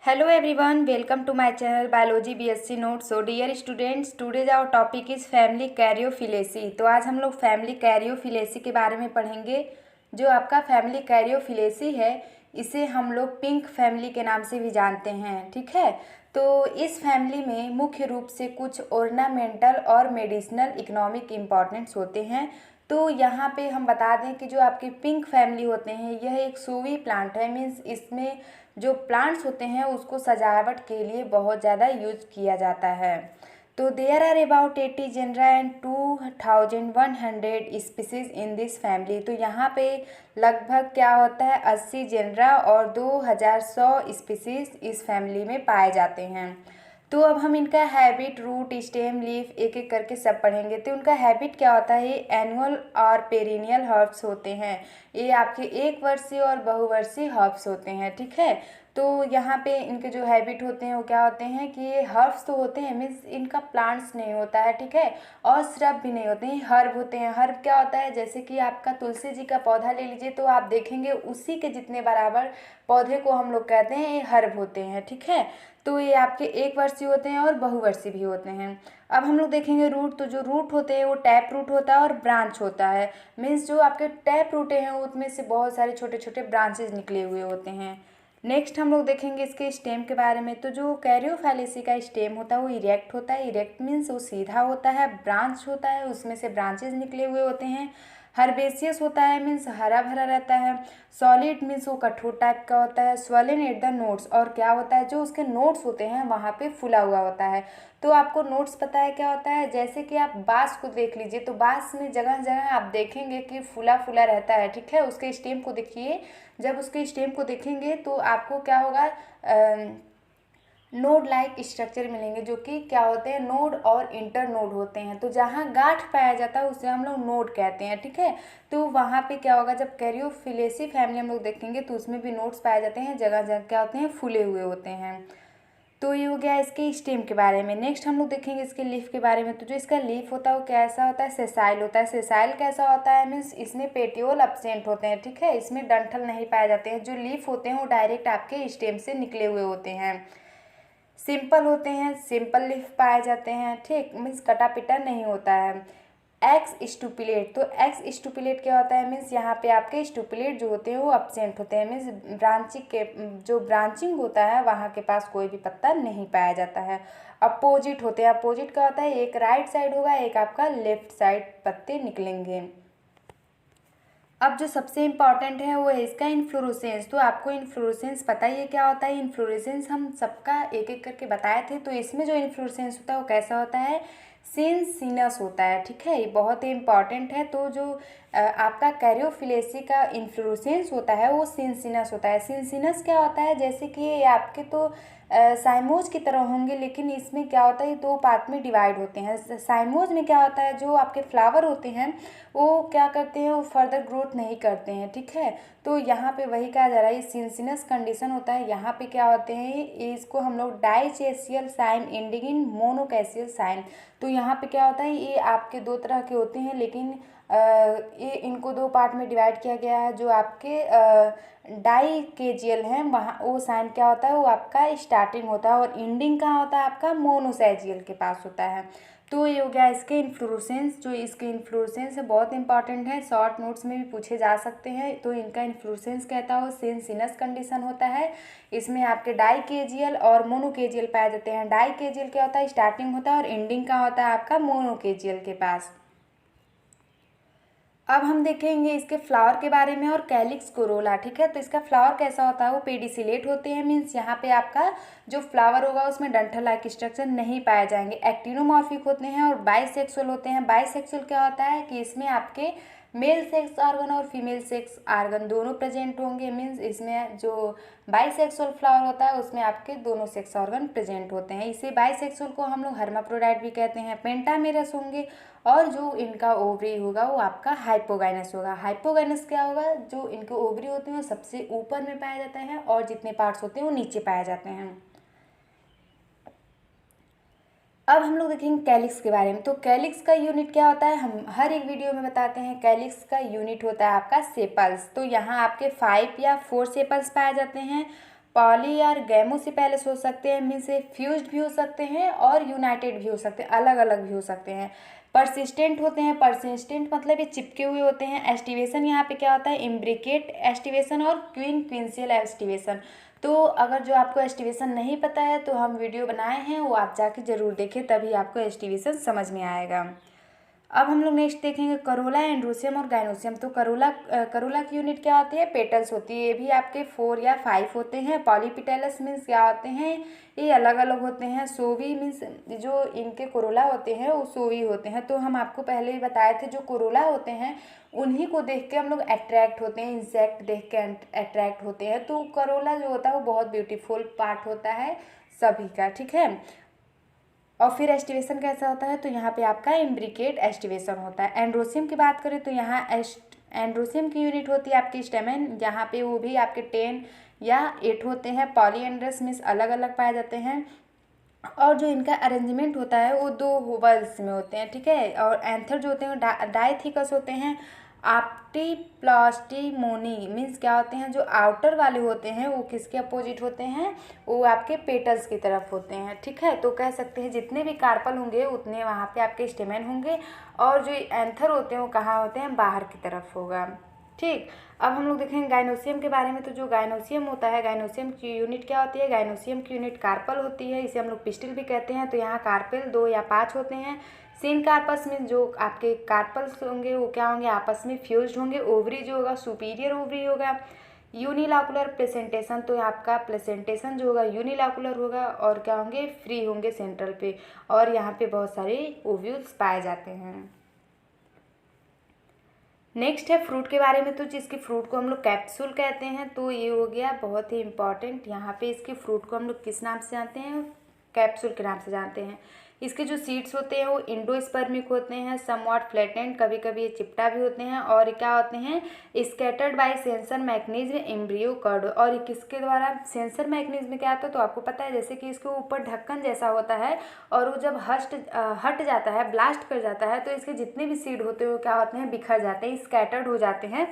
Hello everyone, welcome to my channel Biology BSc Notes. So dear students, today's our topic is family कैरियोफिलेसी। तो आज हम लोग family कैरियोफिलेसी के बारे में पढ़ेंगे। जो आपका फैमिली कैरियोफिलेसी है इसे हम लोग पिंक फैमिली के नाम से भी जानते हैं, ठीक है। तो इस फैमिली में मुख्य रूप से कुछ ऑर्नामेंटल और मेडिसिनल इकोनॉमिक इम्पॉर्टेंस होते हैं। तो यहाँ पे हम बता दें कि जो आपकी पिंक फैमिली होते हैं यह एक शोवी प्लांट है, मीन्स इसमें जो प्लांट्स होते हैं उसको सजावट के लिए बहुत ज़्यादा यूज किया जाता है। तो there are about 80 genera and 2100 species in this family. तो यहाँ पे लगभग क्या होता है 80 जेनरा और 2100 स्पीसीज इस फैमिली में पाए जाते हैं। तो अब हम इनका हैबिट, रूट, स्टेम, लीफ एक एक करके सब पढ़ेंगे। तो उनका हैबिट क्या होता है, एनुअल और पेरिनियल हर्ब्स होते हैं। ये आपके एक वर्षीय और बहुवर्षीय हर्ब्स होते हैं, ठीक है। तो यहाँ पे इनके जो हैबिट होते हैं वो क्या होते हैं कि ये हर्ब्स तो होते हैं, मीन्स इनका प्लांट्स नहीं होता है, ठीक है, और श्रब भी नहीं होते हैं, हर्ब होते हैं। हर्ब क्या होता है, जैसे कि आपका तुलसी जी का पौधा ले लीजिए तो आप देखेंगे उसी के जितने बराबर पौधे को हम लोग कहते हैं ये हर्ब होते हैं, ठीक है। तो ये आपके एक वर्षीय होते हैं और बहुवर्षीय भी होते हैं। अब हम लोग देखेंगे रूट। तो जो रूट होते हैं वो टैप रूट होता है और ब्रांच होता है, मीन्स जो आपके टैप रूटे हैं उसमें से बहुत सारे छोटे छोटे ब्रांचेज निकले हुए होते हैं। नेक्स्ट हम लोग देखेंगे इसके स्टेम के बारे में। तो जो कैरियोफैलेसी का स्टेम होता है वो इरेक्ट होता है। इरेक्ट मीन्स वो सीधा होता है। ब्रांच होता है, उसमें से ब्रांचेज निकले हुए होते हैं। हर्बेसियस होता है, मीन्स हरा भरा रहता है। सॉलिड मीन्स वो कठोर टाइप का होता है। स्वेलन एट द नोड्स, और क्या होता है जो उसके नोड्स होते हैं वहाँ पे फुला हुआ होता है। तो आपको नोड्स पता है क्या होता है, जैसे कि आप बांस को देख लीजिए तो बांस में जगह जगह आप देखेंगे कि फुला फुला रहता है, ठीक है। उसके स्टेम को देखिए, जब उसके स्टेम को देखेंगे तो आपको क्या होगा, नोड लाइक स्ट्रक्चर मिलेंगे, जो कि क्या होते हैं, नोड और इंटर नोड होते हैं। तो जहाँ गांठ पाया जाता है उसे हम लोग नोड कहते हैं, ठीक है। तो वहाँ पे क्या होगा, जब कैरियोफिलेसी फैमिली हम लोग देखेंगे तो उसमें भी नोड्स पाए जाते हैं, जगह जगह क्या होते हैं, फूले हुए होते हैं। तो ये हो गया इसके स्टेम के बारे में। नेक्स्ट हम लोग देखेंगे इसके लीफ के बारे में। तो जो इसका लीफ होता है वो कैसा होता है, सेसाइल होता है। सेसाइल कैसा होता है, मीन्स इसमें पेटियोल एब्सेंट होते हैं, ठीक है, इसमें डंठल नहीं पाए जाते हैं। जो लीफ होते हैं वो डायरेक्ट आपके स्टेम से निकले हुए होते हैं। सिंपल होते हैं, सिंपल लीफ पाए जाते हैं, ठीक, मीन्स कटा पिटा नहीं होता है। एक्स स्टुपिलेट। तो एक्स स्टुपिलेट क्या होता है, मीन्स यहाँ पे आपके स्टुपिलेट जो होते हैं वो एब्सेंट होते हैं, मीन्स ब्रांचिंग के जो ब्रांचिंग होता है वहाँ के पास कोई भी पत्ता नहीं पाया जाता है। अपोजिट होते हैं। अपोजिट क्या होता है, एक राइट साइड होगा, एक आपका लेफ्ट साइड पत्ते निकलेंगे। अब जो सबसे इम्पॉर्टेंट है वो है इसका इन्फ्लोरेसेंस। तो आपको इन्फ्लोरेसेंस पता ही है क्या होता है। इन्फ्लोरेसेंस हम सबका एक एक करके बताए थे। तो इसमें जो इन्फ्लोरेसेंस होता है वो कैसा होता है, सिनसिनस होता है, ठीक है, ये बहुत ही इम्पॉर्टेंट है। तो जो आपका कैरियोफिलेसी का इन्फ्लोरेसेंस होता है वो सिनसिनस होता है। सिनसिनस क्या होता है, जैसे कि ये आपके तो साइमोज की तरह होंगे, लेकिन इसमें क्या होता है, ये दो पार्ट में डिवाइड होते हैं। साइमोज में क्या होता है, जो आपके फ्लावर होते हैं वो क्या करते हैं, वो फर्दर ग्रोथ नहीं करते हैं, ठीक है। तो यहाँ पे वही कहा जा रहा है, ये सिनसिनस कंडीशन होता है। यहाँ पे क्या होते हैं, इसको हम लोग डाइचेसियल साइन एंडिंग इन मोनोकैसियल साइन। तो यहाँ पे क्या होता है, ये आपके दो तरह के होते हैं, लेकिन ये इनको दो पार्ट में डिवाइड किया गया है। जो आपके डाइकेजियल हैं वहाँ वो साइन क्या होता है, वो आपका स्टार्टिंग होता है, और एंडिंग कहाँ होता है, आपका मोनोसैजियल के पास होता है। तो ये हो गया इसके इन्फ्लोरेसेंस। जो इसके इन्फ्लोरेसेंस है बहुत इंपॉर्टेंट है, शॉर्ट नोट्स में भी पूछे जा सकते हैं। तो इनका इन्फ्लोरेसेंस कहता है सिनसिनस कंडीशन होता है। इसमें आपके डाइकेजियल और मोनोकेजियल पाए जाते हैं। डाइकेजियल क्या होता है, स्टार्टिंग होता है, और एंडिंग कहाँ होता है, आपका मोनोकेजियल के पास। अब हम देखेंगे इसके फ्लावर के बारे में और कैलिक्स कोरोला, ठीक है। तो इसका फ्लावर कैसा होता है, वो पेडिसिलेट होते हैं, मीन्स यहाँ पे आपका जो फ्लावर होगा उसमें डंठल लाइक स्ट्रक्चर नहीं पाए जाएंगे। एक्टिनोमॉर्फिक होते हैं और बाइसेक्सुअल होते हैं। बाइसेक्सुअल क्या होता है कि इसमें आपके मेल सेक्स ऑर्गन और फीमेल सेक्स ऑर्गन दोनों प्रेजेंट होंगे, मीन्स इसमें जो बाइसेक्सुअल फ्लावर होता है उसमें आपके दोनों सेक्स ऑर्गन प्रेजेंट होते हैं। इसे बाइसेक्सुअल को हम लोग हर्माफ्रोडाइट भी कहते हैं। पेंटामेरस होंगे, और जो इनका ओवरी होगा वो आपका हाइपोगाइनस होगा। हाइपोगाइनस क्या होगा, जो इनके ओवरी होते हैं वो सबसे ऊपर में पाए जाते हैं, और जितने पार्ट्स होते हैं वो नीचे पाए जाते हैं। अब हम लोग देखेंगे कैलिक्स के बारे में। तो कैलिक्स का यूनिट क्या होता है, हम हर एक वीडियो में बताते हैं। कैलिक्स का यूनिट होता है आपका सेपल्स। तो यहाँ आपके 5 या 4 सेपल्स पाए जाते हैं। पॉली और गैमो से पहले सोच सकते हैं, मीन्स फ्यूज्ड भी हो सकते हैं और यूनाइटेड भी हो सकते हैं, अलग अलग भी हो सकते हैं। परसिस्टेंट होते हैं, परसिस्टेंट मतलब ये चिपके हुए होते हैं। एस्टिवेशन यहाँ पे क्या होता है, इम्ब्रिकेट एस्टिवेशन और क्विंसियल एस्टिवेशन। तो अगर जो आपको एस्टिवेशन नहीं पता है तो हम वीडियो बनाए हैं, वो आप जाके ज़रूर देखें, तभी आपको एस्टिवेशन समझ में आएगा। अब हम लोग नेक्स्ट देखेंगे करोला, एंड्रोसियम और गाइनोसियम। तो करोला की यूनिट क्या होती है, पेटल्स होती है। ये भी आपके 4 या 5 होते हैं। पॉलीपेटल्स मीन्स क्या होते हैं, ये अलग अलग होते हैं। सोवी मीन्स जो इनके कोरोला होते हैं वो सोवी होते हैं। तो हम आपको पहले ही बताए थे, जो कोरोला होते हैं उन्हीं को देख के हम लोग अट्रैक्ट होते हैं, इंसेक्ट देख के अट्रैक्ट होते हैं। तो करोला जो होता है वो बहुत ब्यूटीफुल पार्ट होता है सभी का, ठीक है। और फिर एस्टिवेशन कैसा होता है, तो यहाँ पे आपका इम्ब्रिकेट एस्टिवेशन होता है। एंड्रोसियम की बात करें तो यहाँ एंड्रोसियम की यूनिट होती है आपकी स्टेमेन, यहाँ पे वो भी आपके 10 या 8 होते हैं। पॉलीएंड्रस मीन्स अलग अलग पाए जाते हैं। और जो इनका अरेंजमेंट होता है वो 2 होवल्स में होते हैं, ठीक है। और एंथर जो होते हैं डाइथिकस होते हैं। आपटी प्लास्टिमोनी मीन्स क्या होते हैं, जो आउटर वाले होते हैं वो किसके अपोजिट होते हैं, वो आपके पेटल्स की तरफ होते हैं, ठीक है। तो कह सकते हैं जितने भी कार्पल होंगे उतने वहाँ पे आपके स्टेमेन होंगे, और जो एंथर होते हैं वो कहाँ होते हैं, बाहर की तरफ होगा, ठीक। अब हम लोग देखेंगे गाइनोसियम के बारे में। तो जो गाइनोसियम होता है, गाइनोसियम की यूनिट क्या होती है, गाइनोसियम की यूनिट कार्पल होती है। इसे हम लोग पिस्टिल भी कहते हैं। तो यहाँ कार्पेल 2 या 5 होते हैं। सिन कार्पस में जो आपके कार्पल्स होंगे वो क्या होंगे, आपस में फ्यूज्ड होंगे। ओवरी जो होगा सुपीरियर ओवरी होगा। यूनिलॉकुलर प्लेसेंटेशन, तो आपका प्लेसेंटेशन जो होगा यूनिलॉकुलर होगा, और क्या होंगे, फ्री होंगे सेंट्रल पे। और यहाँ पे बहुत सारे ओव्यूल्स पाए जाते हैं। नेक्स्ट है फ्रूट के बारे में। तो जिसके फ्रूट को हम लोग कैप्सूल कहते हैं, तो ये हो गया बहुत ही इंपॉर्टेंट। यहाँ पे इसके फ्रूट को हम लोग किस नाम से जानते हैं, कैप्सूल के नाम से जानते हैं। इसके जो सीड्स होते हैं वो इंडोस्पर्मिक होते हैं, समवॉट फ्लैटेंड, कभी कभी ये चिपटा भी होते हैं। और क्या होते हैं, scattered by censer mechanism embryo curved. और किसके द्वारा, सेंसर मैकेनिज्म में क्या आता है, तो आपको पता है जैसे कि इसके ऊपर ढक्कन जैसा होता है, और वो जब हट जाता है, ब्लास्ट कर जाता है, तो इसके जितने भी सीड होते हैं वो क्या होते हैं, बिखर जाते हैं, स्कैटर्ड हो जाते हैं।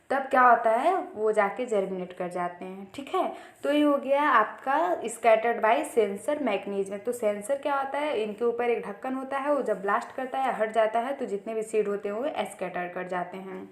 तब क्या होता है, वो जाके जर्मिनेट कर जाते हैं, ठीक है। तो ये हो गया आपका स्कैटर्ड बाय सेंसर मैकेनिज्म। तो सेंसर क्या होता है, इनके ऊपर एक ढक्कन होता है, वो जब ब्लास्ट करता है, हट जाता है, तो जितने भी सीड होते हैं वो स्कैटर कर जाते हैं।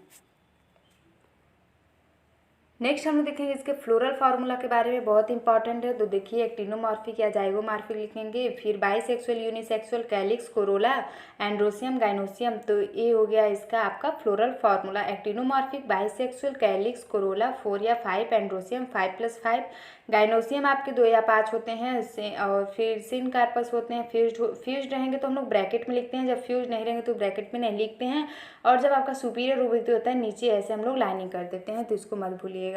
नेक्स्ट हम लोग देखेंगे इसके फ्लोरल फार्मूला के बारे में, बहुत इंपॉर्टेंट है। तो देखिए एक्टिनोमॉर्फिक या जाइगोमॉर्फिक लिखेंगे, फिर bisexual, unisexual, calyx, Corolla, androecium, gynoecium. तो ये हो गया इसका आपका floral formula. Actinomorphic, bisexual, calyx, Corolla 4 या 5, एंड्रोसियम 5+5, गाइनोसियम आपके 2 या 5 होते हैं। और फिर सिन कार्पस होते हैं, फ्यूज्ड रहेंगे तो हम लोग ब्रैकेट में लिखते हैं, जब फ्यूज नहीं रहेंगे तो ब्रैकेट में नहीं लिखते हैं। और जब आपका सुपीरियर ओबिलिटी होता है नीचे ऐसे हम लोग लाइनिंग कर देते हैं, तो इसको मत भूलिएगा।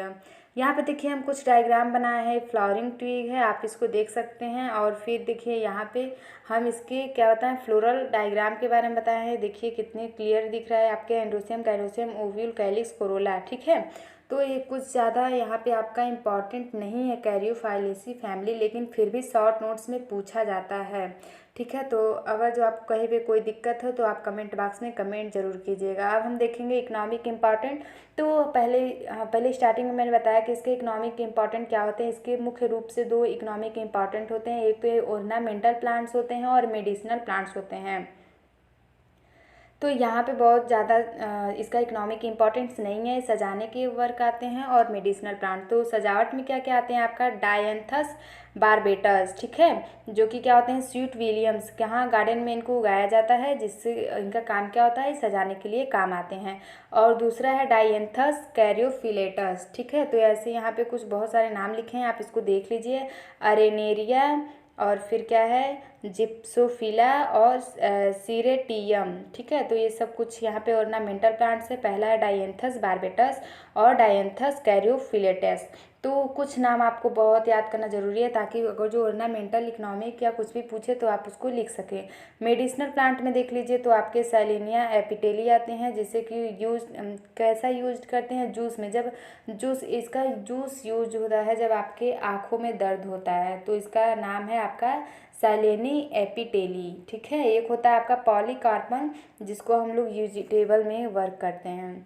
यहाँ पे देखिए हम कुछ डायग्राम बनाए हैं, फ्लावरिंग ट्री है, आप इसको देख सकते हैं। और फिर देखिए यहाँ पे हम इसके क्या बताएं, फ्लोरल डायग्राम के बारे में बताए हैं। देखिए कितने क्लियर दिख रहा है आपके androecium, gynoecium, ovule, calyx, Corolla, ठीक है। तो ये कुछ ज़्यादा यहाँ पे आपका इम्पॉर्टेंट नहीं है कैरियोफाइलेसी फैमिली, लेकिन फिर भी शॉर्ट नोट्स में पूछा जाता है, ठीक है। तो अगर जो आपको कहीं पे कोई दिक्कत हो तो आप कमेंट बॉक्स में कमेंट जरूर कीजिएगा। अब हम देखेंगे इकोनॉमिक इम्पॉर्टेंट। तो पहले स्टार्टिंग में मैंने बताया कि इसके इकोनॉमिक इम्पॉर्टेंट क्या होते हैं। इसके मुख्य रूप से 2 इकोनॉमिक इम्पॉर्टेंट होते हैं, एक तो ये ऑर्नामेंटल प्लांट्स होते हैं और मेडिसिनल प्लांट्स होते हैं। तो यहाँ पे बहुत ज़्यादा इसका इकोनॉमिक इम्पोर्टेंस नहीं है, सजाने के वर्क आते हैं और मेडिसिनल प्लांट। तो सजावट में क्या क्या आते हैं आपका, डायंथस बारबेटस, ठीक है, जो कि क्या होते हैं, स्वीट विलियम्स, यहाँ गार्डन में इनको उगाया जाता है, जिससे इनका काम क्या होता है, सजाने के लिए काम आते हैं। और दूसरा है डायंथस कैरियोफिलेटस, ठीक है। तो ऐसे यहाँ पे कुछ बहुत सारे नाम लिखे हैं, आप इसको देख लीजिए। अरेनेरिया, और फिर क्या है, जिप्सोफिला और सीरेटियम, ठीक है। तो ये सब कुछ यहाँ पे ऑर्नामेंटल प्लांट्स है। पहला है डायंथस बारबेटस और डायंथस कैरियोफिलेटस। तो कुछ नाम आपको बहुत याद करना जरूरी है, ताकि अगर जो ऑर्नामेंटल, इकोनॉमिक या कुछ भी पूछे तो आप उसको लिख सकें। मेडिसिनल प्लांट में देख लीजिए तो आपके सैलिनिया एपिटेली आते हैं, जिससे कि कैसा यूज करते हैं, जूस में। जब इसका जूस यूज होता है जब आपके आँखों में दर्द होता है, तो इसका नाम है आपका सैलेनी एपिटेली, ठीक है। एक होता है आपका पॉलीकार्बन, जिसको हम लोग यूजिटेबल में वर्क करते हैं।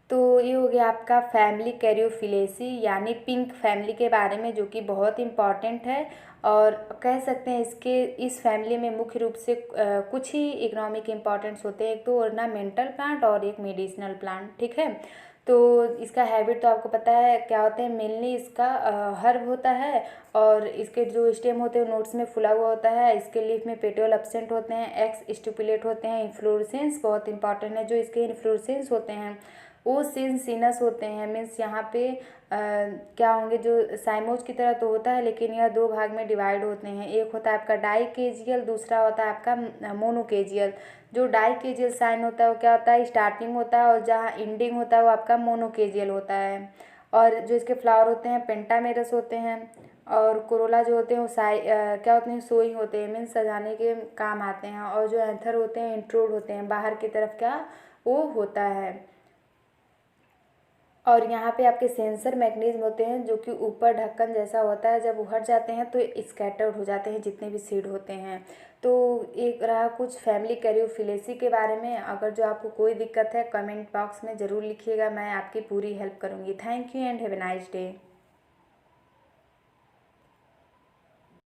तो ये हो गया आपका फैमिली कैरियोफिलेसी यानी पिंक फैमिली के बारे में, जो कि बहुत इम्पॉर्टेंट है। और कह सकते हैं इस फैमिली में मुख्य रूप से कुछ ही इकोनॉमिक इम्पॉर्टेंस होते हैं, एक तो ऑर्नामेंटल प्लांट और एक मेडिसिनल प्लांट, ठीक है। तो इसका हैबिट तो आपको पता है क्या होते हैं, मेनली इसका हर्ब होता है, और इसके जो स्टेम होते हैं नोट्स में फुला हुआ होता है, इसके लीफ में पेटियोल एब्सेंट होते हैं, एक्स स्टिपुलेट होते हैं, इन्फ्लोरेसेंस बहुत इंपॉर्टेंट है, जो इसके इन्फ्लोरेसेंस होते हैं वो सिनस होते हैं। मीन्स यहाँ पे क्या होंगे, जो साइमोज की तरह तो होता है लेकिन यह दो भाग में डिवाइड होते हैं, एक होता है आपका डाइकेजियल, दूसरा होता है आपका मोनोकेजियल। जो डाइकेजियल साइन होता है वो क्या होता है, स्टार्टिंग होता है, और जहाँ एंडिंग होता है वो आपका मोनोकेजियल होता है। और जो इसके फ्लावर होते हैं पेंटामेरस होते हैं, और कोरोला जो होते हैं वो क्या होते हैं, सोई होते हैं, मीन्स सजाने के काम आते हैं। और जो एंथर होते हैं इंट्रूड होते हैं, बाहर की तरफ क्या वो होता है। और यहाँ पे आपके सेंसर मैकेनिज्म होते हैं जो कि ऊपर ढक्कन जैसा होता है, जब वो हट जाते हैं तो स्कैटर्ड हो जाते हैं जितने भी सीड होते हैं। तो एक रहा कुछ फैमिली कैरियोफिलेसी के बारे में। अगर जो आपको कोई दिक्कत है कमेंट बॉक्स में ज़रूर लिखिएगा, मैं आपकी पूरी हेल्प करूँगी। Thank you and have a nice day.